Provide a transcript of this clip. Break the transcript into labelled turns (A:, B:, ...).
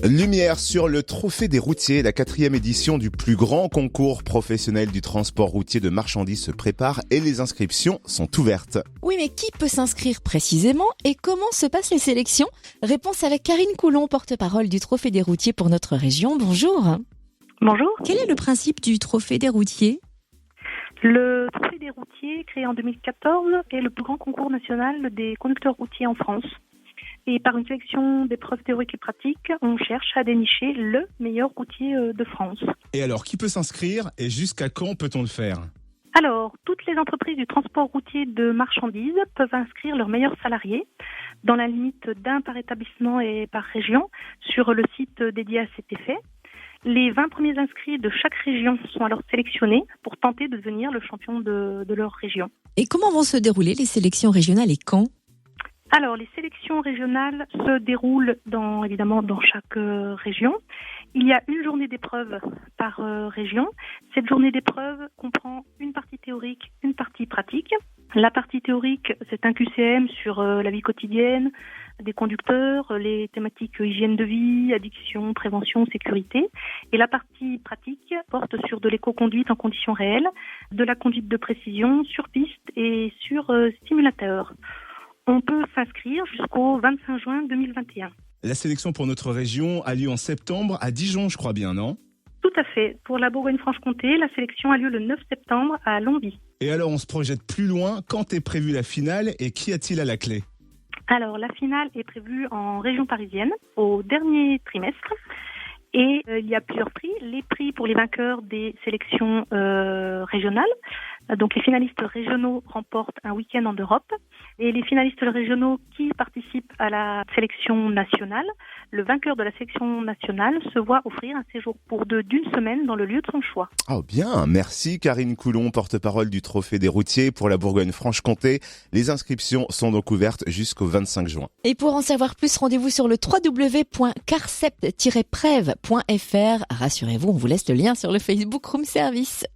A: Lumière sur le Trophée des routiers. La 4e édition du plus grand concours professionnel du transport routier de marchandises se prépare et les inscriptions sont ouvertes.
B: Oui, mais qui peut s'inscrire précisément et comment se passent les sélections? Réponse avec Karine Coulon, porte-parole du Trophée des routiers pour notre région. Bonjour.
C: Bonjour.
B: Quel est le principe du Trophée des routiers?
C: Le Trophée des routiers, créé en 2014, est le plus grand concours national des conducteurs routiers en France. Et par une sélection d'épreuves théoriques et pratiques, on cherche à dénicher le meilleur routier de France.
A: Et alors, qui peut s'inscrire et jusqu'à quand peut-on le faire?
C: Alors, toutes les entreprises du transport routier de marchandises peuvent inscrire leurs meilleurs salariés dans la limite d'un par établissement et par région sur le site dédié à cet effet. Les 20 premiers inscrits de chaque région sont alors sélectionnés pour tenter de devenir le champion de leur région.
B: Et comment vont se dérouler les sélections régionales et quand?
C: Alors, les sélections régionales se déroulent évidemment dans chaque région. Il y a une journée d'épreuve par région. Cette journée d'épreuve comprend une partie théorique, une partie pratique. La partie théorique, c'est un QCM sur la vie quotidienne des conducteurs, les thématiques hygiène de vie, addiction, prévention, sécurité. Et la partie pratique porte sur de l'éco-conduite en conditions réelles, de la conduite de précision sur piste et sur simulateur. On peut s'inscrire jusqu'au 25 juin 2021.
A: La sélection pour notre région a lieu en septembre à Dijon, je crois bien, non?
C: Tout à fait. Pour la Bourgogne-Franche-Comté, la sélection a lieu le 9 septembre à Longwy.
A: Et alors, on se projette plus loin. Quand est prévue la finale et qui a-t-il à la clé?
C: Alors, la finale est prévue en région parisienne, au dernier trimestre. Et il y a plusieurs prix. Les prix pour les vainqueurs des sélections régionales. Donc les finalistes régionaux remportent un week-end en Europe. Et les finalistes régionaux qui participent à la sélection nationale, le vainqueur de la sélection nationale se voit offrir un séjour pour d'une semaine dans le lieu de son choix.
A: Oh bien, merci Karine Coulon, porte-parole du Trophée des routiers pour la Bourgogne-Franche-Comté. Les inscriptions sont donc ouvertes jusqu'au 25 juin.
B: Et pour en savoir plus, rendez-vous sur le www.carcept-prev.fr. Rassurez-vous, on vous laisse le lien sur le Facebook Room Service.